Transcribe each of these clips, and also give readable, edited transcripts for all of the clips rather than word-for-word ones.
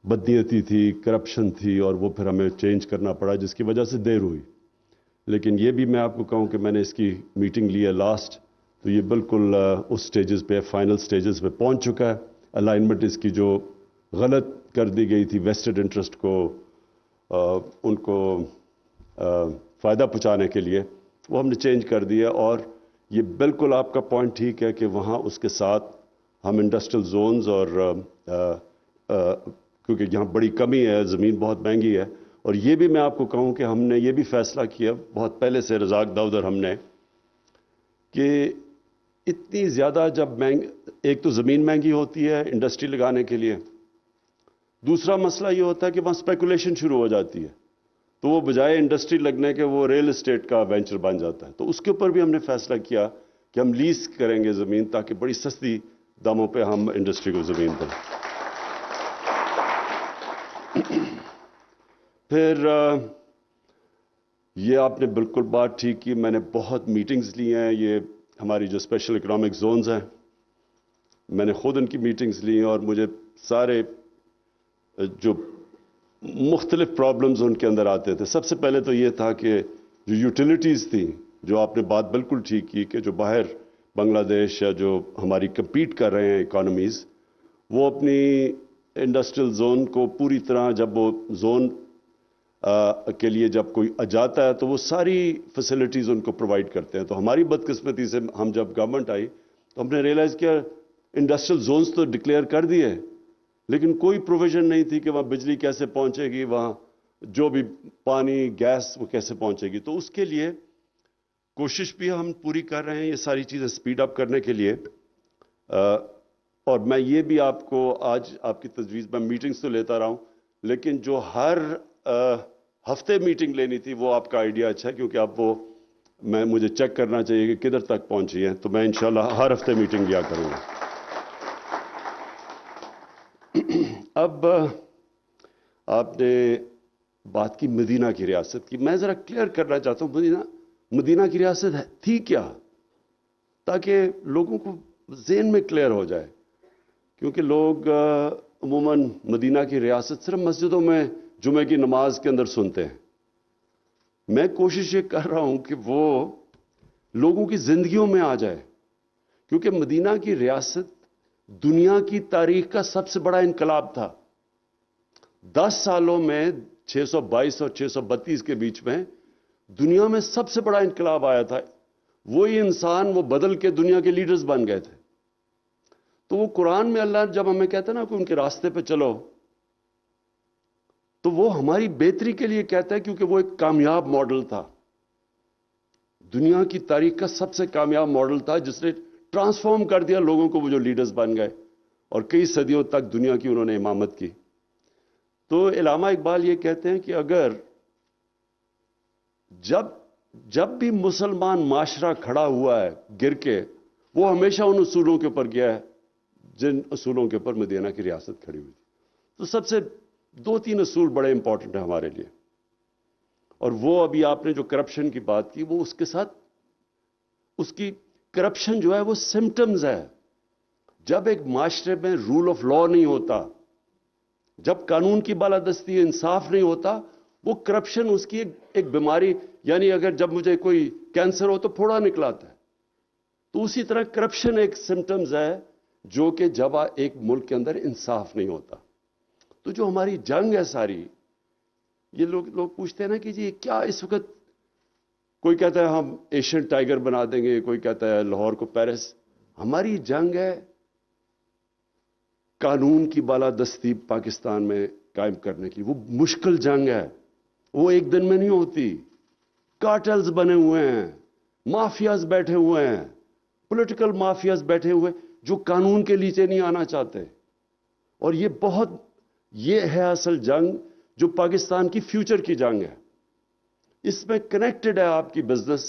بدنیتی تھی, کرپشن تھی, اور وہ پھر ہمیں چینج کرنا پڑا جس کی وجہ سے دیر ہوئی. لیکن یہ بھی میں آپ کو کہوں کہ میں نے اس کی میٹنگ لی ہے لاسٹ, تو یہ بالکل اس سٹیجز پہ, فائنل سٹیجز پہ پہنچ چکا ہے. الائنمنٹ اس کی جو غلط کر دی گئی تھی ویسٹڈ انٹرسٹ کو ان کو فائدہ پہنچانے کے لیے, وہ ہم نے چینج کر دیا. اور یہ بالکل آپ کا پوائنٹ ٹھیک ہے کہ وہاں اس کے ساتھ ہم انڈسٹریل زونز اور کیونکہ یہاں بڑی کمی ہے, زمین بہت مہنگی ہے. اور یہ بھی میں آپ کو کہوں کہ ہم نے یہ بھی فیصلہ کیا بہت پہلے سے, رزاق داؤد اور ہم نے, کہ اتنی زیادہ جب ایک تو زمین مہنگی ہوتی ہے انڈسٹری لگانے کے لیے, دوسرا مسئلہ یہ ہوتا ہے کہ وہاں اسپیکولیشن شروع ہو جاتی ہے, تو وہ بجائے انڈسٹری لگنے کے وہ ریل اسٹیٹ کا وینچر بن جاتا ہے. تو اس کے اوپر بھی ہم نے فیصلہ کیا کہ ہم لیز کریں گے زمین, تاکہ بڑی سستی داموں پہ ہم انڈسٹری کو زمین دیں. پھر یہ آپ نے بالکل بات ٹھیک کی, میں نے بہت میٹنگز لی ہیں. یہ ہماری جو اسپیشل اکنامک زونز ہیں, میں نے خود ان کی میٹنگز لی ہیں, اور مجھے سارے جو مختلف پرابلمز ان کے اندر آتے تھے. سب سے پہلے تو یہ تھا کہ جو یوٹیلیٹیز تھیں, جو آپ نے بات بالکل ٹھیک کی کہ جو باہر بنگلہ دیش یا جو ہماری کمپیٹ کر رہے ہیں اکانومیز, وہ اپنی انڈسٹریل زون کو پوری طرح, جب وہ زون کے لیے جب کوئی جاتا ہے تو وہ ساری فیسلٹیز ان کو پرووائڈ کرتے ہیں. تو ہماری بدقسمتی سے ہم جب گورنمنٹ آئی تو ہم نے ریئلائز کیا انڈسٹریل زونز تو ڈکلیئر کر دیے, لیکن کوئی پروویژن نہیں تھی کہ وہاں بجلی کیسے پہنچے گی, وہاں جو بھی پانی گیس وہ کیسے پہنچے گی. تو اس کے لیے کوشش بھی ہم پوری کر رہے ہیں یہ ساری چیزیں سپیڈ اپ کرنے کے لیے. اور میں یہ بھی آپ کو آج آپ کی تجویز, میں میٹنگز تو لیتا رہا ہوں, لیکن جو ہر ہفتے میٹنگ لینی تھی وہ آپ کا آئیڈیا اچھا ہے, کیونکہ آپ وہ مجھے چیک کرنا چاہیے کہ کدھر تک پہنچی ہیں. تو میں انشاءاللہ ہر ہفتے میٹنگ لیا کروں گا. اب آپ نے بات کی مدینہ کی ریاست کی, میں ذرا کلیئر کرنا چاہتا ہوں مدینہ کی ریاست تھی کیا, تاکہ لوگوں کو ذہن میں کلیئر ہو جائے. کیونکہ لوگ عموماً مدینہ کی ریاست صرف مسجدوں میں جمعہ کی نماز کے اندر سنتے ہیں. میں کوشش یہ کر رہا ہوں کہ وہ لوگوں کی زندگیوں میں آ جائے, کیونکہ مدینہ کی ریاست دنیا کی تاریخ کا سب سے بڑا انقلاب تھا. 10 سالوں میں 622 اور 632 کے بیچ میں دنیا میں سب سے بڑا انقلاب آیا تھا. وہی انسان وہ بدل کے دنیا کے لیڈرز بن گئے تھے. تو وہ قرآن میں اللہ جب ہمیں کہتا ہے نا کہ ان کے راستے پہ چلو, تو وہ ہماری بہتری کے لیے کہتا ہے, کیونکہ وہ ایک کامیاب ماڈل تھا, دنیا کی تاریخ کا سب سے کامیاب ماڈل تھا, جس نے ٹرانسفارم کر دیا لوگوں کو. وہ جو لیڈرز بن گئے اور کئی صدیوں تک دنیا کی انہوں نے امامت کی. تو علامہ اقبال یہ کہتے ہیں کہ اگر جب بھی مسلمان معاشرہ کھڑا ہوا ہے گر کے, وہ ہمیشہ ان اصولوں کے اوپر گیا ہے جن اصولوں کے اوپر مدینہ کی ریاست کھڑی ہوئی تھی. تو سب سے 2-3 اصول بڑے امپورٹنٹ ہیں ہمارے لیے. اور وہ ابھی آپ نے جو کرپشن کی بات کی, وہ اس کے ساتھ اس کی کرپشن جو ہے وہ سمٹمز ہے. جب ایک معاشرے میں رول آف لا نہیں ہوتا, جب قانون کی بالادستی انصاف نہیں ہوتا, وہ کرپشن اس کی ایک بیماری. یعنی اگر جب مجھے کوئی کینسر ہو تو پھوڑا نکلاتا ہے, تو اسی طرح کرپشن ایک سمٹمز ہے جو کہ جب ایک ملک کے اندر انصاف نہیں ہوتا. تو جو ہماری جنگ ہے ساری, یہ لوگ پوچھتے ہیں نا کہ جی کیا اس وقت, کوئی کہتا ہے ہم ایشین ٹائیگر بنا دیں گے, کوئی کہتا ہے لاہور کو پیرس. ہماری جنگ ہے قانون کی بالادستی پاکستان میں قائم کرنے کی. وہ مشکل جنگ ہے, وہ ایک دن میں نہیں ہوتی. کارٹلز بنے ہوئے ہیں, مافیاز بیٹھے ہوئے ہیں, پولیٹیکل مافیاز بیٹھے ہوئے جو قانون کے نیچے نہیں آنا چاہتے. اور یہ ہے اصل جنگ جو پاکستان کی فیوچر کی جنگ ہے. اس میں کنیکٹڈ ہے آپ کی بزنس,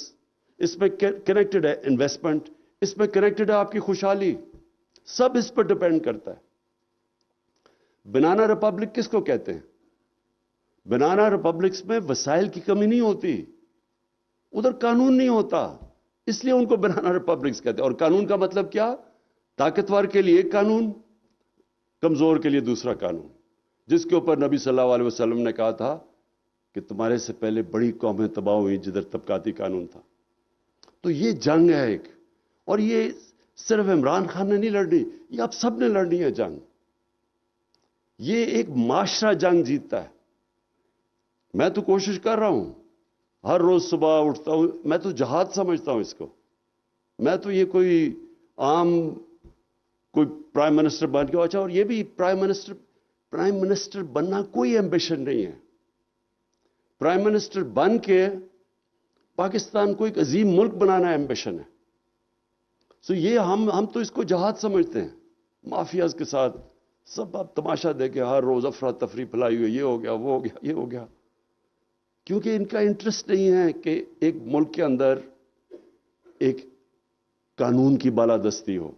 اس میں کنیکٹڈ ہے انویسٹمنٹ, اس میں کنیکٹڈ ہے آپ کی خوشحالی. سب اس پر ڈپینڈ کرتا ہے. بنانا ریپبلک کس کو کہتے ہیں؟ بنانا ریپبلکس میں وسائل کی کمی نہیں ہوتی, ادھر قانون نہیں ہوتا, اس لیے ان کو بنانا ریپبلکس کہتے ہیں. اور قانون کا مطلب کیا؟ طاقتور کے لیے ایک قانون, کمزور کے لیے دوسرا قانون. جس کے اوپر نبی صلی اللہ علیہ وسلم نے کہا تھا کہ تمہارے سے پہلے بڑی قومیں تباہ ہوئیں جدھر طبقاتی قانون تھا. تو یہ جنگ ہے ایک، اور یہ صرف عمران خان نے نہیں لڑنی، یہ آپ سب نے لڑنی ہے جنگ. یہ ایک معاشرہ جنگ جیتتا ہے. میں تو کوشش کر رہا ہوں، ہر روز صبح اٹھتا ہوں، میں تو جہاد سمجھتا ہوں اس کو. میں تو یہ کوئی عام کوئی پرائم منسٹر بن کے، اچھا، اور یہ بھی پرائم منسٹر بننا کوئی ایمبیشن نہیں ہے. پرائم منسٹر بن کے پاکستان کو ایک عظیم ملک بنانا ایمبیشن ہے. سو یہ ہم تو اس کو جہاد سمجھتے ہیں. مافیاز کے ساتھ سب آپ تماشا دیکھیں، ہر روز افراتفری پھیلائی ہوئی، یہ ہو گیا، وہ ہو گیا، یہ ہو گیا. کیونکہ ان کا انٹرسٹ نہیں ہے کہ ایک ملک کے اندر ایک قانون کی بالادستی ہو.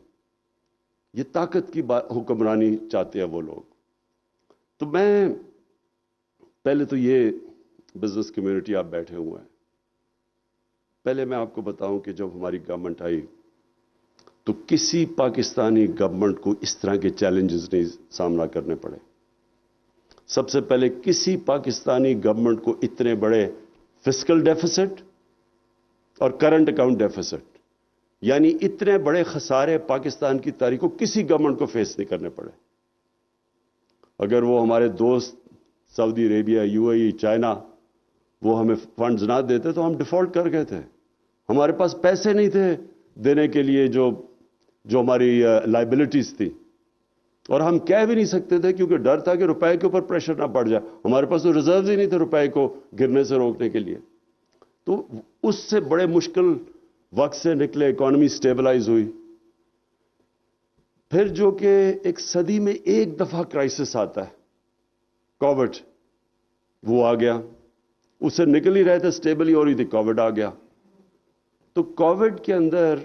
یہ طاقت کی حکمرانی چاہتے ہیں وہ لوگ. تو میں پہلے تو یہ بزنس کمیونٹی آپ بیٹھے ہوئے ہیں، پہلے میں آپ کو بتاؤں کہ جب ہماری گورنمنٹ آئی تو کسی پاکستانی گورنمنٹ کو اس طرح کے چیلنجز نہیں سامنا کرنے پڑے. سب سے پہلے کسی پاکستانی گورنمنٹ کو اتنے بڑے فسکل ڈیفیسٹ اور کرنٹ اکاؤنٹ ڈیفیسٹ، یعنی اتنے بڑے خسارے پاکستان کی تاریخ کو کسی گورنمنٹ کو فیس نہیں کرنے پڑے. اگر وہ ہمارے دوست Saudi Arabia, U A E, China وہ ہمیں فنڈز نہ دیتے تو ہم ڈیفالٹ کر گئے تھے. ہمارے پاس پیسے نہیں تھے دینے کے لیے جو ہماری لائبلٹیز تھی، اور ہم کہہ بھی نہیں سکتے تھے کیونکہ ڈر تھا کہ روپے کے اوپر پریشر نہ پڑ جائے. ہمارے پاس تو ریزروز ہی نہیں تھے روپے کو گرنے سے روکنے کے لیے. تو اس سے بڑے مشکل وقت سے نکلے، اکانومی سٹیبلائز ہوئی. پھر جو کہ ایک صدی میں ایک دفعہ کرائسس آتا ہے، کووڈ، وہ آ گیا. اس سے نکل ہی رہے تھے، سٹیبل ہی ہو رہی تھی، کووڈ آ گیا. تو کووڈ کے اندر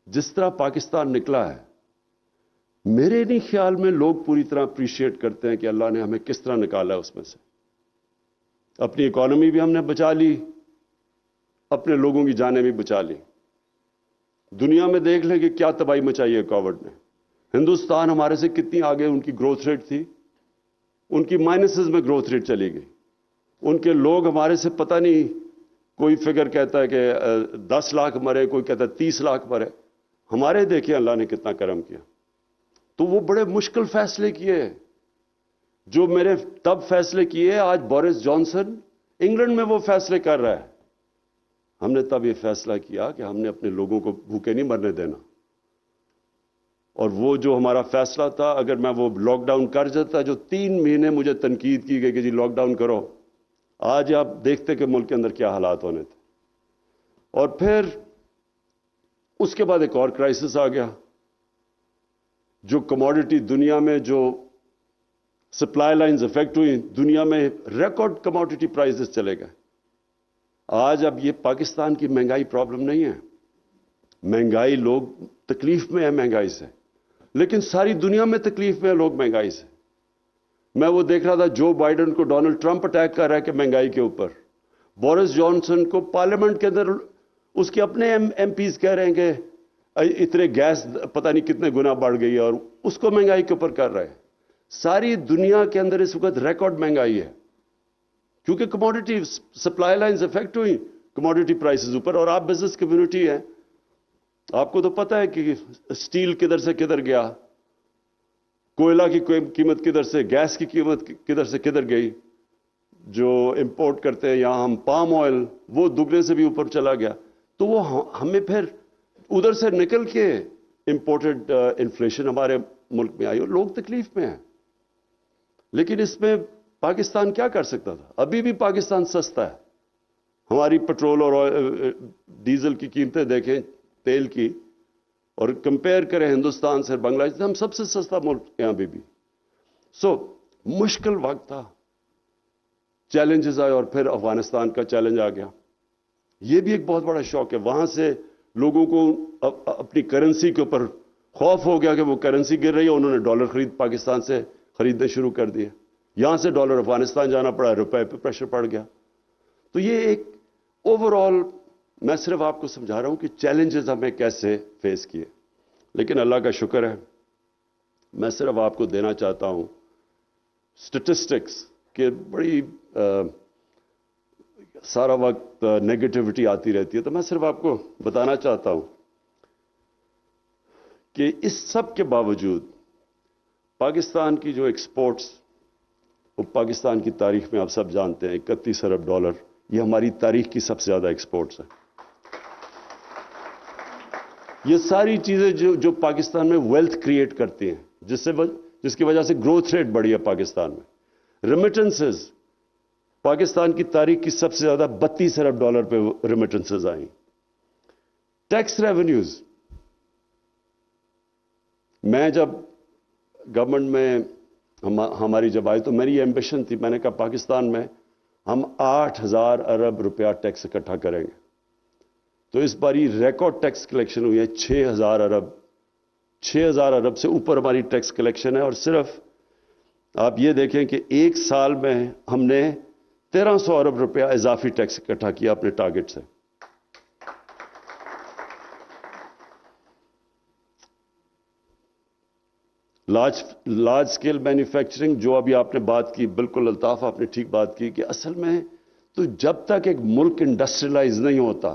جس طرح پاکستان نکلا ہے، میرے نہیں خیال میں لوگ پوری طرح اپریشیٹ کرتے ہیں کہ اللہ نے ہمیں کس طرح نکالا ہے اس میں سے. اپنی اکانومی بھی ہم نے بچا لی، اپنے لوگوں کی جانیں بھی بچا لی. دنیا میں دیکھ لیں کہ کیا تباہی مچائی ہے کووڈ نے. ہندوستان ہمارے سے کتنی آگے ان کی گروتھ ریٹ تھی، ان کی مائنسز میں گروتھ ریٹ چلی گئی. ان کے لوگ ہمارے سے پتہ نہیں، کوئی فگر کہتا ہے کہ 10 لاکھ مرے، کوئی کہتا ہے 30 لاکھ مرے. ہمارے دیکھیں اللہ نے کتنا کرم کیا. تو وہ بڑے مشکل فیصلے کیے جو میرے تب فیصلے کیے، آج بورس جانسن انگلینڈ میں وہ فیصلے کر رہا ہے. ہم نے تب یہ فیصلہ کیا کہ ہم نے اپنے لوگوں کو بھوکے نہیں مرنے دینا. اور وہ جو ہمارا فیصلہ تھا، اگر میں وہ لاک ڈاؤن کر جاتا، جو 3 مہینے مجھے تنقید کی گئی کہ جی لاک ڈاؤن کرو، آج آپ دیکھتے کہ ملک کے اندر کیا حالات ہونے تھے. اور پھر اس کے بعد ایک اور کرائسس آ گیا، جو کموڈٹی دنیا میں جو سپلائی لائنز افیکٹ ہوئی، دنیا میں ریکارڈ کموڈٹی پرائسز چلے گئے. آج اب یہ پاکستان کی مہنگائی پرابلم نہیں ہے. مہنگائی، لوگ تکلیف میں ہیں مہنگائی سے، لیکن ساری دنیا میں تکلیف میں ہیں لوگ مہنگائی سے. میں وہ دیکھ رہا تھا، جو بائیڈن کو ڈونلڈ ٹرمپ اٹیک کر رہا ہے کہ مہنگائی کے اوپر، بورس جانسن کو پارلیمنٹ کے اندر اس کے اپنے ایم پیز کہہ رہے ہیں کہ اتنے گیس پتہ نہیں کتنے گنا بڑھ گئی ہے، اور اس کو مہنگائی کے اوپر کر رہے ہیں. ساری دنیا کے اندر اس وقت ریکارڈ مہنگائی ہے، کیونکہ کموڈٹی سپلائی لائنز افیکٹ ہوئی، کموڈٹی پرائسز اوپر. اور آپ بزنس کمیونٹی ہیں، آپ کو تو پتہ ہے کہ سٹیل کدھر سے کدھر گیا، کوئلہ کی قیمت کدھر سے، گیس کی قیمت کدھر سے کدھر گئی. جو امپورٹ کرتے ہیں یہاں ہم پام آئل، وہ دگنے سے بھی اوپر چلا گیا. تو وہ ہمیں پھر ادھر سے نکل کے امپورٹڈ انفلیشن ہمارے ملک میں آئی اور لوگ تکلیف میں ہیں. لیکن اس میں پاکستان کیا کر سکتا تھا؟ ابھی بھی پاکستان سستا ہے. ہماری پٹرول اور ڈیزل کی قیمتیں دیکھیں، تیل کی، اور کمپیئر کریں ہندوستان سے، بنگلہ دیش سے، ہم سب سے سستا ملک ہیں ابھی بھی. سو مشکل وقت تھا، چیلنجز آئے، اور پھر افغانستان کا چیلنج آ گیا. یہ بھی ایک بہت بڑا شوق ہے. وہاں سے لوگوں کو اپنی کرنسی کے اوپر خوف ہو گیا کہ وہ کرنسی گر رہی ہے، انہوں نے ڈالر پاکستان سے خریدنے شروع کر دیے. یہاں سے ڈالر افغانستان جانا پڑا، روپے پہ پریشر پڑ گیا. تو یہ ایک اوور آل، میں صرف آپ کو سمجھا رہا ہوں کہ چیلنجز ہمیں کیسے فیس کیے. لیکن اللہ کا شکر ہے، میں صرف آپ کو دینا چاہتا ہوں اسٹیٹسٹکس کہ بڑی سارا وقت نیگیٹیوٹی آتی رہتی ہے، تو میں صرف آپ کو بتانا چاہتا ہوں کہ اس سب کے باوجود پاکستان کی جو ایکسپورٹس، وہ پاکستان کی تاریخ میں آپ سب جانتے ہیں 31 ارب ڈالر، یہ ہماری تاریخ کی سب سے زیادہ ایکسپورٹس ہیں۔ یہ ساری چیزیں جو پاکستان میں ویلتھ کریٹ کرتی ہیں، جس کی وجہ سے گروتھ ریٹ بڑھی ہے پاکستان میں۔ ریمیٹنسز، پاکستان کی تاریخ کی سب سے زیادہ 32 ارب ڈالر پہ ریمیٹنسز آئیں۔ ٹیکس ریونیوز، میں جب گورنمنٹ میں ہماری جب آئی تو میری ایمبیشن تھی، میں نے کہا پاکستان میں ہم 8,000 ارب روپیہ ٹیکس اکٹھا کریں گے، تو اس باری ریکارڈ ٹیکس کلیکشن ہوئی ہے 6,000 ارب۔ 6,000 ارب سے اوپر ہماری ٹیکس کلیکشن ہے، اور صرف آپ یہ دیکھیں کہ ایک سال میں ہم نے 1,300 ارب روپیہ اضافی ٹیکس اکٹھا کیا اپنے ٹارگٹ سے۔ لارج اسکیل مینوفیکچرنگ، جو ابھی آپ نے بات کی، بالکل الطاف آپ نے ٹھیک بات کی کہ اصل میں تو جب تک ایک ملک انڈسٹریلائز نہیں ہوتا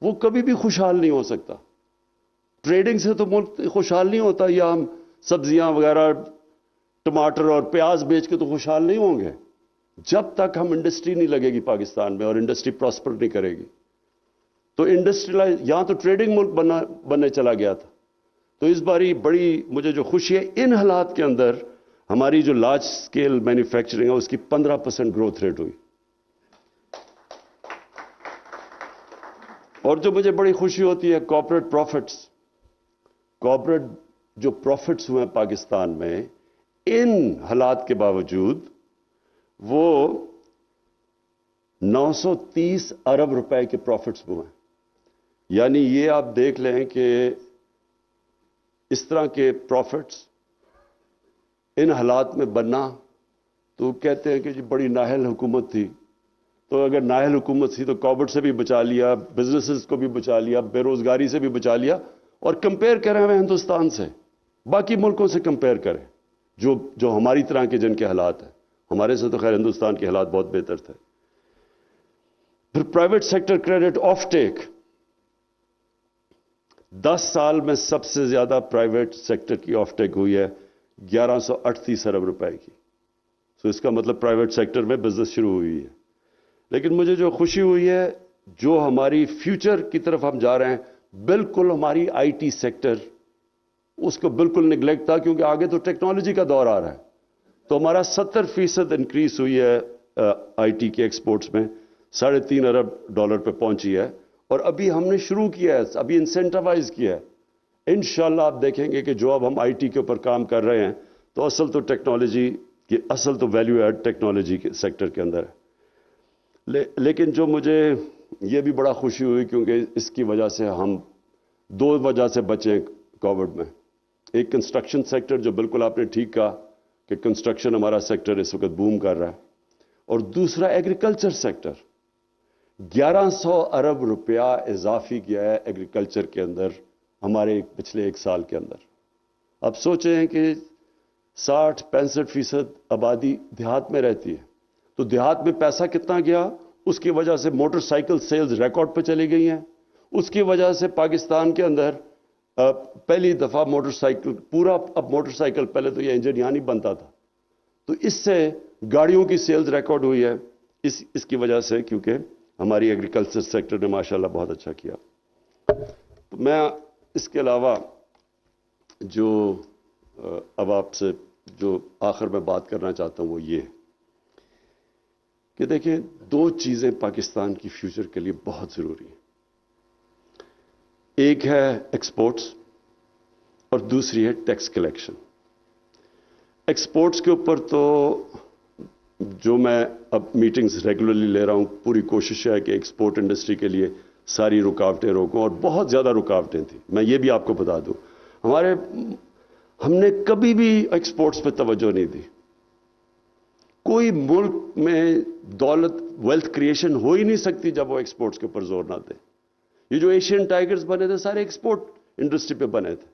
وہ کبھی بھی خوشحال نہیں ہو سکتا۔ ٹریڈنگ سے تو ملک خوشحال نہیں ہوتا، یا ہم سبزیاں وغیرہ ٹماٹر اور پیاز بیچ کے تو خوشحال نہیں ہوں گے جب تک ہم انڈسٹری نہیں لگے گی پاکستان میں، اور انڈسٹری پراسپر نہیں کرے گی۔ تو انڈسٹریلائز، یہاں تو ٹریڈنگ ملک بننے چلا گیا تھا، تو اس باری بڑی مجھے جو خوشی ہے ان حالات کے اندر ہماری جو لارج اسکیل مینوفیکچرنگ ہے اس کی 15% گروتھ ریٹ ہوئی۔ اور جو مجھے بڑی خوشی ہوتی ہے کارپوریٹ پروفٹس، کارپوریٹ جو پروفٹس ہوئے ہیں پاکستان میں ان حالات کے باوجود وہ 930 ارب روپے کے پروفٹس ہوئے ہیں۔ یعنی یہ آپ دیکھ لیں کہ اس طرح کے پروفٹس ان حالات میں بننا، تو کہتے ہیں کہ جی بڑی نااہل حکومت تھی، تو اگر نااہل حکومت تھی تو کووڈ سے بھی بچا لیا، بزنسز کو بھی بچا لیا، بے روزگاری سے بھی بچا لیا، اور کمپیئر کریں ہمیں ہندوستان سے، باقی ملکوں سے کمپیئر کریں جو ہماری طرح کے جن کے حالات ہیں۔ ہمارے سے تو خیر ہندوستان کے حالات بہت بہتر تھے۔ پھر پرائیویٹ سیکٹر کریڈٹ آف ٹیک، 10 سال میں سب سے زیادہ پرائیویٹ سیکٹر کی آف ٹیک ہوئی ہے 1138 ارب روپے کی۔ تو اس کا مطلب پرائیویٹ سیکٹر میں بزنس شروع ہوئی ہے۔ لیکن مجھے جو خوشی ہوئی ہے، جو ہماری فیوچر کی طرف ہم جا رہے ہیں، بالکل ہماری آئی ٹی سیکٹر اس کو بالکل نگلیکٹ تھا، کیونکہ آگے تو ٹیکنالوجی کا دور آ رہا ہے، تو ہمارا 70% انکریز ہوئی ہے آئی ٹی کے ایکسپورٹس میں، 3.5 ارب ڈالر پہ پہنچی ہے، اور ابھی ہم نے شروع کیا ہے، ابھی انسینٹیوائز کیا ہے۔ انشاءاللہ آپ دیکھیں گے کہ جو اب ہم آئی ٹی کے اوپر کام کر رہے ہیں تو اصل تو ٹیکنالوجی کی، اصل تو ویلیو ایڈ ٹیکنالوجی کے سیکٹر کے اندر ہے۔ لیکن جو مجھے یہ بھی بڑا خوشی ہوئی، کیونکہ اس کی وجہ سے ہم 2 وجہ سے بچیں کووڈ میں۔ ایک کنسٹرکشن سیکٹر، جو بالکل آپ نے ٹھیک کہا کہ کنسٹرکشن ہمارا سیکٹر اس وقت بوم کر رہا ہے، اور دوسرا ایگریکلچر سیکٹر، 1100 ارب روپیہ اضافی کیا ہے ایگریکلچر کے اندر ہمارے پچھلے 1 سال کے اندر۔ اب سوچیں کہ 60-65% آبادی دیہات میں رہتی ہے، تو دیہات میں پیسہ کتنا گیا، اس کی وجہ سے موٹر سائیکل سیلز ریکارڈ پہ چلی گئی ہیں، اس کی وجہ سے پاکستان کے اندر پہلی دفعہ موٹر سائیکل پورا، اب موٹر سائیکل پہلے تو یہ انجن یہاں نہیں بنتا تھا، تو اس سے گاڑیوں کی سیلز ریکارڈ ہوئی ہے اس کی وجہ سے، کیونکہ ہماری ایگریکلچر سیکٹر نے ماشاءاللہ بہت اچھا کیا۔ تو میں اس کے علاوہ جو اب آپ سے جو آخر میں بات کرنا چاہتا ہوں وہ یہ کہ دیکھیں 2 چیزیں پاکستان کی فیوچر کے لیے بہت ضروری ہیں، ایک ہے ایکسپورٹس اور دوسری ہے ٹیکس کلیکشن۔ ایکسپورٹس کے اوپر تو جو میں اب میٹنگز ریگولرلی لے رہا ہوں، پوری کوشش ہے کہ ایکسپورٹ انڈسٹری کے لیے ساری رکاوٹیں روکوں، اور بہت زیادہ رکاوٹیں تھیں، میں یہ بھی آپ کو بتا دوں، ہم نے کبھی بھی ایکسپورٹس پہ توجہ نہیں دی۔ کوئی ملک میں دولت، ویلتھ کریشن ہو ہی نہیں سکتی جب وہ ایکسپورٹس کے اوپر زور نہ دے۔ یہ جو ایشین ٹائیگرز بنے تھے سارے ایکسپورٹ انڈسٹری پہ بنے تھے،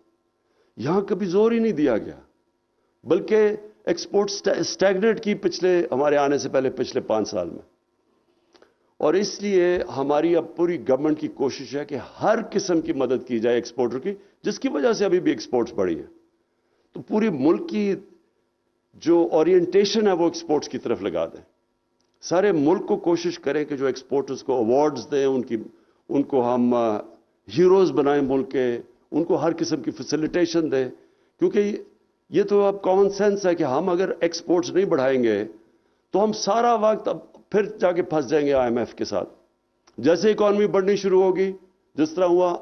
یہاں کبھی زور ہی نہیں دیا گیا، بلکہ ایکسپورٹ اسٹیگنیٹ کی ہمارے آنے سے پہلے پچھلے 5 سال میں. اور اس لیے ہماری اب پوری گورنمنٹ کی کوشش ہے کہ ہر قسم کی مدد کی جائے ایکسپورٹر کی, جس کی وجہ سے ابھی بھی ایکسپورٹس بڑھی ہیں. تو پورے ملک کی جو اورینٹیشن ہے وہ ایکسپورٹس کی طرف لگا دیں. سارے ملک کو کوشش کریں کہ جو ایکسپورٹرز کو ایوارڈز دیں, ان کو ہم ہیروز بنائیں ملک کے, ان کو ہر قسم کی فیسیلیٹیشن دیں. کیونکہ یہ تو اب کامن سینس ہے کہ ہم اگر ایکسپورٹس نہیں بڑھائیں گے تو ہم سارا وقت اب پھر جا کے پھنس جائیں گے IMF کے ساتھ. جیسے اکانومی بڑھنی شروع ہوگی, جس طرح ہوا,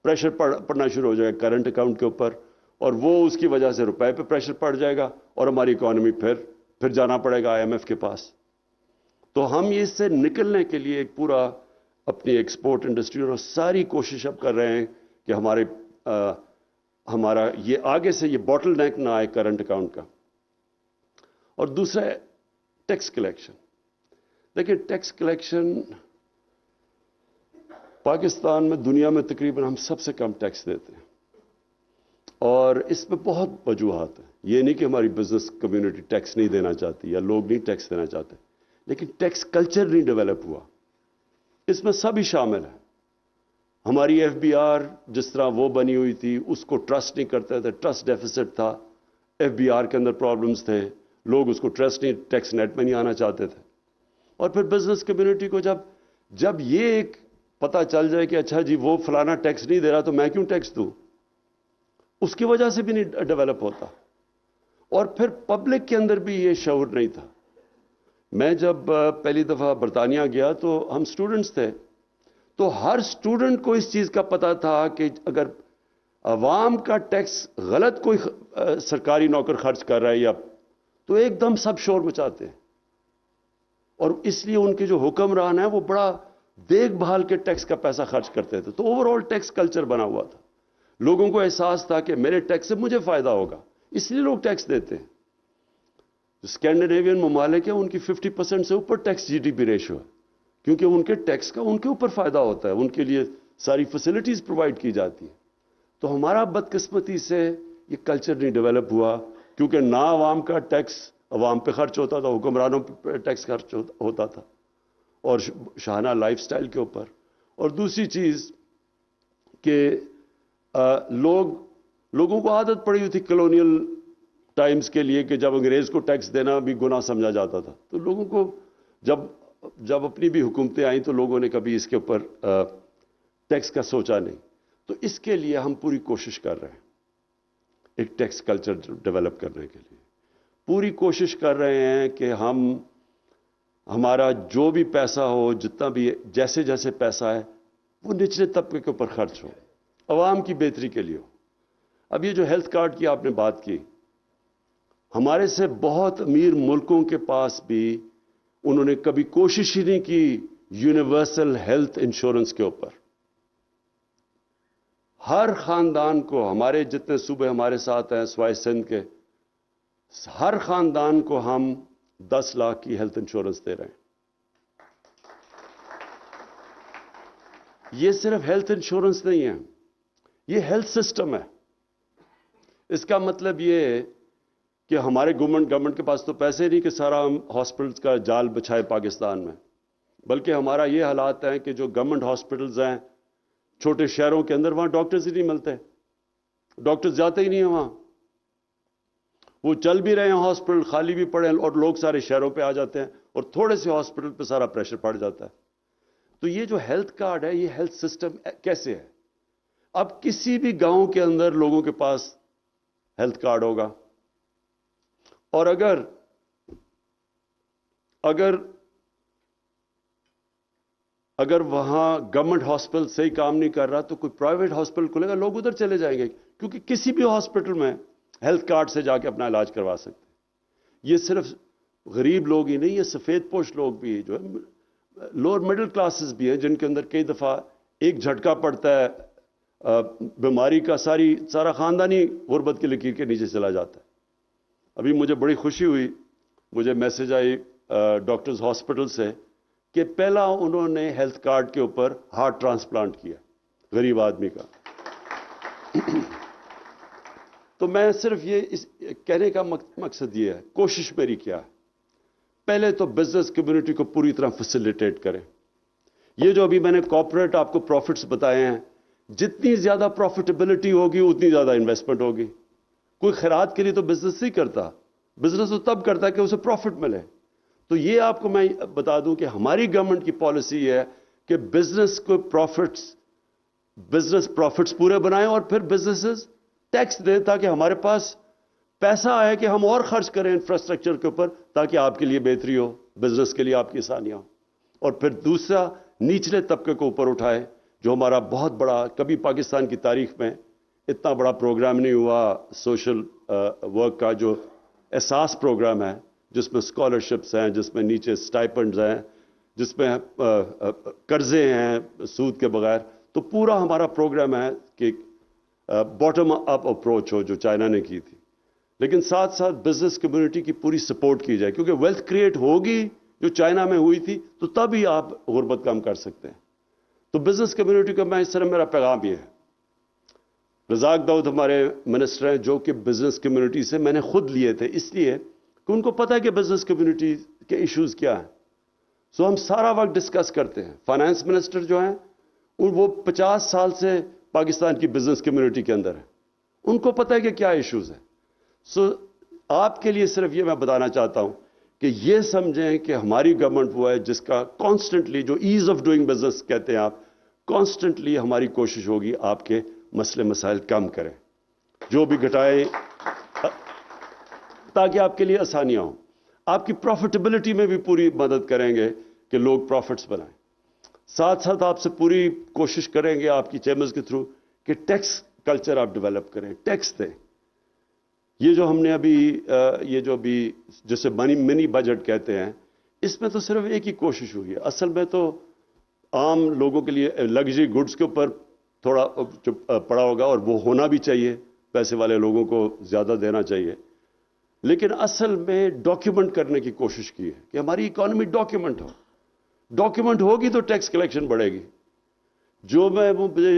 پریشر پڑنا شروع ہو جائے گا کرنٹ اکاؤنٹ کے اوپر, اور وہ اس کی وجہ سے روپے پہ پریشر پڑ جائے گا اور ہماری اکانومی پھر جانا پڑے گا IMF کے پاس. تو ہم اس سے نکلنے کے لیے ایک پورا اپنی ایکسپورٹ انڈسٹری اور ساری کوشش اب کر رہے ہیں کہ ہمارا یہ آگے سے یہ باٹل نیک نہ آئے کرنٹ اکاؤنٹ کا. اور دوسرا ہے ٹیکس کلیکشن. دیکھیں, ٹیکس کلیکشن پاکستان میں دنیا میں تقریباً ہم سب سے کم ٹیکس دیتے ہیں, اور اس میں بہت وجوہات ہیں. یہ نہیں کہ ہماری بزنس کمیونٹی ٹیکس نہیں دینا چاہتی یا لوگ نہیں ٹیکس دینا چاہتے, لیکن ٹیکس کلچر نہیں ڈیولپ ہوا. اس میں سبھی شامل ہیں. ہماری FBR جس طرح وہ بنی ہوئی تھی, اس کو ٹرسٹ نہیں کرتے تھے, ٹرسٹ ڈیفیسٹ تھا, FBR کے اندر پرابلمز تھے, لوگ اس کو ٹرسٹ نہیں, ٹیکس نیٹ میں نہیں آنا چاہتے تھے. اور پھر بزنس کمیونٹی کو جب یہ ایک پتہ چل جائے کہ اچھا جی وہ فلانا ٹیکس نہیں دے رہا تو میں کیوں ٹیکس دوں, اس کی وجہ سے بھی نہیں ڈیولپ ہوتا. اور پھر پبلک کے اندر بھی یہ شعور نہیں تھا. میں جب پہلی دفعہ برطانیہ گیا تو ہم سٹوڈنٹس تھے, تو ہر سٹوڈنٹ کو اس چیز کا پتہ تھا کہ اگر عوام کا ٹیکس غلط کوئی سرکاری نوکر خرچ کر رہا ہے یا تو ایک دم سب شور مچاتے ہیں. اور اس لیے ان کے جو حکمران ہیں وہ بڑا دیکھ بھال کے ٹیکس کا پیسہ خرچ کرتے تھے. تو اوور آل ٹیکس کلچر بنا ہوا تھا. لوگوں کو احساس تھا کہ میرے ٹیکس سے مجھے فائدہ ہوگا, اس لیے لوگ ٹیکس دیتے ہیں. اسکینڈینیوین ممالک ہیں, ان کی 50% سے اوپر ٹیکس GDP ریشو ہے, کیونکہ ان کے ٹیکس کا ان کے اوپر فائدہ ہوتا ہے, ان کے لیے ساری فیسلٹیز پرووائڈ کی جاتی ہیں. تو ہمارا بدقسمتی سے یہ کلچر نہیں ڈیولپ ہوا, کیونکہ نہ عوام کا ٹیکس عوام پہ خرچ ہوتا تھا, حکمرانوں پہ ٹیکس خرچ ہوتا تھا, اور شاہانہ لائف سٹائل کے اوپر. اور دوسری چیز کہ لوگوں کو عادت پڑی ہوئی تھی کلونیل ٹائمز کے لیے کہ جب انگریز کو ٹیکس دینا بھی گناہ سمجھا جاتا تھا. تو لوگوں کو جب اپنی بھی حکومتیں آئیں تو لوگوں نے کبھی اس کے اوپر ٹیکس کا سوچا نہیں. تو اس کے لیے ہم پوری کوشش کر رہے ہیں ایک ٹیکس کلچر ڈیولپ کرنے کے لیے. پوری کوشش کر رہے ہیں کہ ہمارا جو بھی پیسہ ہو, جتنا بھی جیسے جیسے پیسہ ہے وہ نچلے طبقے کے اوپر خرچ ہو, عوام کی بہتری کے لیے ہو. اب یہ جو ہیلتھ کارڈ کی آپ نے بات کی, ہمارے سے بہت امیر ملکوں کے پاس بھی انہوں نے کبھی کوشش ہی نہیں کی یونیورسل ہیلتھ انشورنس کے اوپر. ہر خاندان کو, ہمارے جتنے صوبے ہمارے ساتھ ہیں سوائے سندھ کے, ہر خاندان کو ہم 10 لاکھ کی ہیلتھ انشورنس دے رہے ہیں. یہ صرف ہیلتھ انشورنس نہیں ہے, یہ ہیلتھ سسٹم ہے. اس کا مطلب یہ ہے کہ ہمارے گورنمنٹ کے پاس تو پیسے نہیں کہ سارا ہم ہاسپٹلز کا جال بچھائے پاکستان میں, بلکہ ہمارا یہ حالات ہیں کہ جو گورنمنٹ ہاسپٹلز ہیں چھوٹے شہروں کے اندر, وہاں ڈاکٹرز ہی نہیں ملتے, ڈاکٹرز جاتے ہی نہیں ہیں وہاں. وہ چل بھی رہے ہیں ہاسپٹل, خالی بھی پڑے ہیں, اور لوگ سارے شہروں پہ آ جاتے ہیں اور تھوڑے سے ہاسپٹل پہ سارا پریشر پڑ جاتا ہے. تو یہ جو ہیلتھ کارڈ ہے, یہ ہیلتھ سسٹم کیسے ہے؟ اب کسی بھی گاؤں کے اندر لوگوں کے پاس ہیلتھ کارڈ ہوگا, اور اگر وہاں گورنمنٹ ہاسپٹل صحیح کام نہیں کر رہا تو کوئی پرائیویٹ ہاسپٹل کھلے گا, لوگ ادھر چلے جائیں گے, کیونکہ کسی بھی ہاسپٹل میں ہیلتھ کارڈ سے جا کے اپنا علاج کروا سکتے ہیں. یہ صرف غریب لوگ ہی نہیں, یہ سفید پوش لوگ بھی جو ہے لوور مڈل کلاسز بھی ہیں, جن کے اندر کئی دفعہ ایک جھٹکا پڑتا ہے بیماری کا, سارا خاندانی غربت کی لکیر کے نیچے چلا جاتا ہے. ابھی مجھے بڑی خوشی ہوئی, مجھے میسج آئی ڈاکٹرز ہاسپٹل سے کہ پہلا انہوں نے ہیلتھ کارڈ کے اوپر ہارٹ ٹرانسپلانٹ کیا غریب آدمی کا. تو میں صرف یہ کہنے کا مقصد یہ ہے، کوشش میری کیا ہے، پہلے تو بزنس کمیونٹی کو پوری طرح فیسیلیٹیٹ کریں. یہ جو ابھی میں نے کارپوریٹ آپ کو پروفٹس بتائے ہیں، جتنی زیادہ پروفیٹیبلٹی ہوگی اتنی زیادہ انویسٹمنٹ ہوگی. کوئی خیرات کے لیے تو بزنس نہیں کرتا، بزنس تو تب کرتا ہے کہ اسے پروفٹ ملے. تو یہ آپ کو میں بتا دوں کہ ہماری گورنمنٹ کی پالیسی یہ ہے کہ بزنس کو بزنس پروفٹس پورے بنائیں اور پھر بزنسز ٹیکس دیں تاکہ ہمارے پاس پیسہ آئے کہ ہم اور خرچ کریں انفراسٹرکچر کے اوپر تاکہ آپ کے لیے بہتری ہو، بزنس کے لیے آپ کی آسانیاں ہوں. اور پھر دوسرا، نچلے طبقے کو اوپر اٹھائے، جو ہمارا بہت بڑا، کبھی پاکستان کی تاریخ میں اتنا بڑا پروگرام نہیں ہوا سوشل ورک کا، جو احساس پروگرام ہے، جس میں اسکالرشپس ہیں، جس میں نیچے اسٹائپنڈز ہیں، جس میں قرضے ہیں سود کے بغیر. تو پورا ہمارا پروگرام ہے کہ باٹم اپ اپروچ ہو جو چائنا نے کی تھی، لیکن ساتھ ساتھ بزنس کمیونٹی کی پوری سپورٹ کی جائے، کیونکہ ویلتھ کریٹ ہوگی جو چائنا میں ہوئی تھی تو تب ہی آپ غربت کم کر سکتے ہیں. تو بزنس کمیونٹی کو میں اس طرح، میرا پیغام یہ ہے. رزاق داؤد ہمارے منسٹر ہیں جو کہ بزنس کمیونٹی سے میں نے خود لیے تھے، اس لیے کہ ان کو پتہ ہے کہ بزنس کمیونٹی کے ایشوز کیا ہیں. سو ہم سارا وقت ڈسکس کرتے ہیں. فائنانس منسٹر جو ہیں وہ 50 سال سے پاکستان کی بزنس کمیونٹی کے اندر ہیں، ان کو پتہ ہے کہ کیا ایشوز ہیں. سو آپ کے لیے صرف یہ میں بتانا چاہتا ہوں کہ یہ سمجھیں کہ ہماری گورنمنٹ وہ ہے جس کا کانسٹنٹلی، جو ایز آف ڈوئنگ بزنس کہتے ہیں آپ، کانسٹنٹلی ہماری کوشش ہوگی آپ کے مسئلے مسائل کم کریں، جو بھی گھٹائیں، تاکہ آپ کے لیے آسانیاں ہوں. آپ کی پروفیٹیبلٹی میں بھی پوری مدد کریں گے کہ لوگ پروفٹس بنائیں. ساتھ ساتھ آپ سے پوری کوشش کریں گے آپ کی چیمبرز کے تھرو کہ ٹیکس کلچر آپ ڈیولپ کریں، ٹیکس دیں. یہ جو ہم نے ابھی جسے منی بجٹ کہتے ہیں، اس میں تو صرف ایک ہی کوشش ہوئی ہے. اصل میں تو عام لوگوں کے لیے لگژری گڈز کے اوپر تھوڑا پڑا ہوگا، اور وہ ہونا بھی چاہیے، پیسے والے لوگوں کو زیادہ دینا چاہیے. لیکن اصل میں ڈاکیومنٹ کرنے کی کوشش کی ہے کہ ہماری اکانومی ڈاکیومنٹ ہو. ڈاکیومنٹ ہوگی تو ٹیکس کلیکشن بڑھے گی. جو مجھے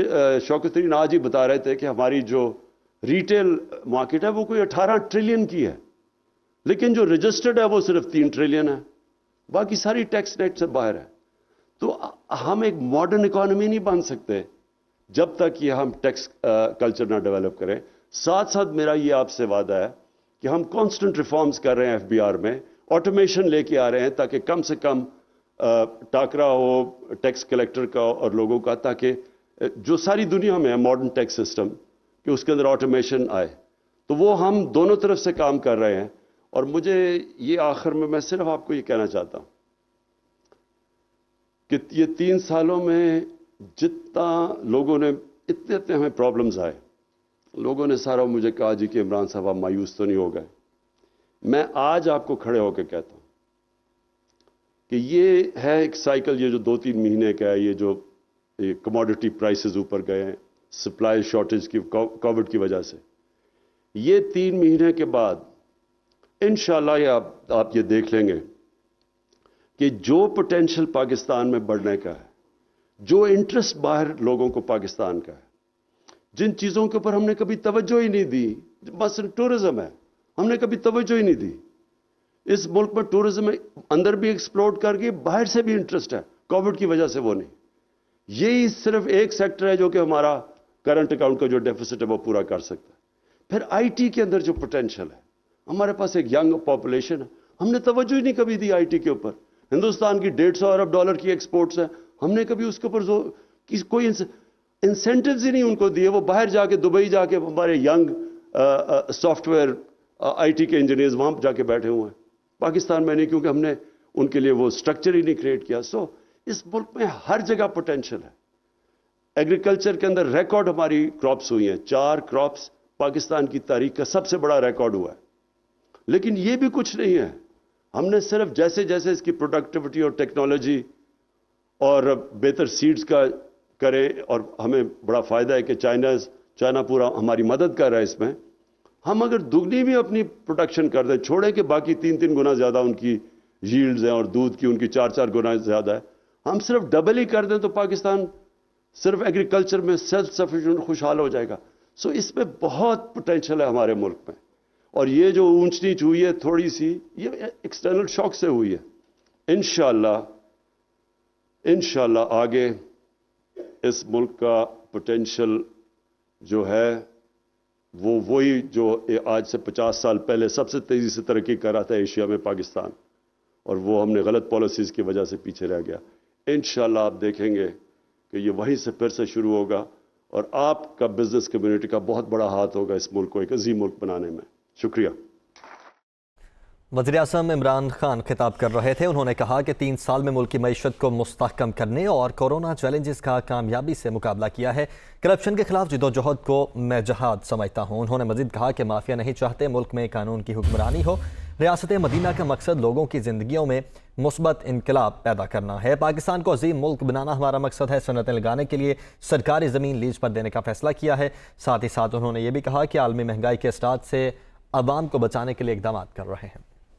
شوکت ترین آج ہی بتا رہے تھے کہ ہماری جو ریٹیل مارکیٹ ہے وہ کوئی 18 ٹریلین کی ہے، لیکن جو رجسٹرڈ ہے وہ صرف 3 ٹریلین ہے، باقی ساری ٹیکس نیٹ سے باہر ہے. تو ہم ایک ماڈرن اکانومی نہیں بن سکتے جب تک یہ ہم ٹیکس کلچر نہ ڈیولپ کریں. ساتھ ساتھ میرا یہ آپ سے وعدہ ہے کہ ہم کانسٹنٹ ریفارمز کر رہے ہیں FBR میں، آٹومیشن لے کے آ رہے ہیں تاکہ کم سے کم ٹاکرا ہو ٹیکس کلیکٹر کا اور لوگوں کا، تاکہ جو ساری دنیا میں ہے ماڈرن ٹیکس سسٹم کہ اس کے اندر آٹومیشن آئے. تو وہ ہم دونوں طرف سے کام کر رہے ہیں. اور مجھے یہ آخر میں صرف آپ کو یہ کہنا چاہتا ہوں کہ یہ 3 سالوں میں جتنا لوگوں نے اتنے ہمیں پرابلمز آئے، لوگوں نے سارا مجھے کہا جی کہ عمران صاحب آپ مایوس تو نہیں ہو گئے. میں آج آپ کو کھڑے ہو کے کہتا ہوں کہ یہ ہے ایک سائیکل، یہ جو 2-3 مہینے کا ہے، یہ جو کموڈٹی پرائسز اوپر گئے ہیں سپلائی شارٹیج کی، کووڈ کی وجہ سے. یہ 3 مہینے کے بعد انشاءاللہ آپ یہ دیکھ لیں گے کہ جو پوٹینشل پاکستان میں بڑھنے کا ہے، جو انٹرسٹ باہر لوگوں کو پاکستان کا ہے، جن چیزوں کے اوپر ہم نے کبھی توجہ ہی نہیں دی، مثلا ٹورزم ہے، ہم نے کبھی توجہ ہی نہیں دی. اس ملک میں ٹورزم اندر بھی ایکسپلوڈ کر گئی، باہر سے بھی انٹرسٹ ہے، کووڈ کی وجہ سے وہ نہیں. یہی صرف ایک سیکٹر ہے جو کہ ہمارا کرنٹ اکاؤنٹ کا جو ڈیفیسٹ ہے وہ پورا کر سکتا ہے. پھر IT کے اندر جو پوٹینشل ہے، ہمارے پاس ایک ینگ پاپولیشن ہے، ہم نے توجہ ہی نہیں کبھی دی IT کے اوپر. ہندوستان کی $150 ارب کی ایکسپورٹس ہیں، ہم نے کبھی اس کے اوپر کوئی انسینٹیوز ہی نہیں ان کو دیے. وہ باہر جا کے، دبئی جا کے، ہمارے ینگ سافٹ ویئر IT کے انجینئرز وہاں جا کے بیٹھے ہوئے ہیں، پاکستان میں نہیں، کیونکہ ہم نے ان کے لیے وہ سٹرکچر ہی نہیں کریٹ کیا. سو اس ملک میں ہر جگہ پوٹینشل ہے. ایگریکلچر کے اندر ریکارڈ ہماری کراپس ہوئی ہیں، 4 کراپس پاکستان کی تاریخ کا سب سے بڑا ریکارڈ ہوا ہے. لیکن یہ بھی کچھ نہیں ہے. ہم نے صرف جیسے جیسے اس کی پروڈکٹیوٹی اور ٹیکنالوجی اور بہتر سیڈز کا کرے، اور ہمیں بڑا فائدہ ہے کہ چائنا پورا ہماری مدد کر رہا ہے اس میں. ہم اگر دگنی بھی اپنی پروڈکشن کر دیں، چھوڑیں کہ باقی 3 گنا زیادہ ان کی ییلڈز ہیں اور دودھ کی ان کی 4 گنا زیادہ ہے، ہم صرف ڈبل ہی کر دیں تو پاکستان صرف ایگریکلچر میں سیلف سفیشینٹ خوشحال ہو جائے گا. سو اس میں بہت پوٹینشل ہے ہمارے ملک میں. اور یہ جو اونچ نیچ ہوئی ہے تھوڑی سی، یہ ایکسٹرنل شاک سے ہوئی ہے. انشاءاللہ آگے اس ملک کا پوٹینشل جو ہے وہ وہی جو آج سے 50 سال پہلے سب سے تیزی سے ترقی کر رہا تھا ایشیا میں، پاکستان، اور وہ ہم نے غلط پالیسیز کی وجہ سے پیچھے رہ گیا. انشاءاللہ آپ دیکھیں گے کہ یہ وہیں سے پھر سے شروع ہوگا، اور آپ کا بزنس کمیونٹی کا بہت بڑا ہاتھ ہوگا اس ملک کو ایک عظیم ملک بنانے میں. شکریہ. وزیر اعظم عمران خان خطاب کر رہے تھے. انہوں نے کہا کہ 3 سال میں ملک کی معیشت کو مستحکم کرنے اور کورونا چیلنجز کا کامیابی سے مقابلہ کیا ہے. کرپشن کے خلاف جدوجہد کو میں جہاد سمجھتا ہوں. انہوں نے مزید کہا کہ مافیا نہیں چاہتے ملک میں قانون کی حکمرانی ہو. ریاست مدینہ کا مقصد لوگوں کی زندگیوں میں مثبت انقلاب پیدا کرنا ہے. پاکستان کو عظیم ملک بنانا ہمارا مقصد ہے. صنعتیں لگانے کے لیے سرکاری زمین لیز پر دینے کا فیصلہ کیا ہے. ساتھ ہی ساتھ انہوں نے یہ بھی کہا کہ عالمی مہنگائی کے اثرات سے عوام کو بچانے کے لیے اقدامات کر رہے ہیں.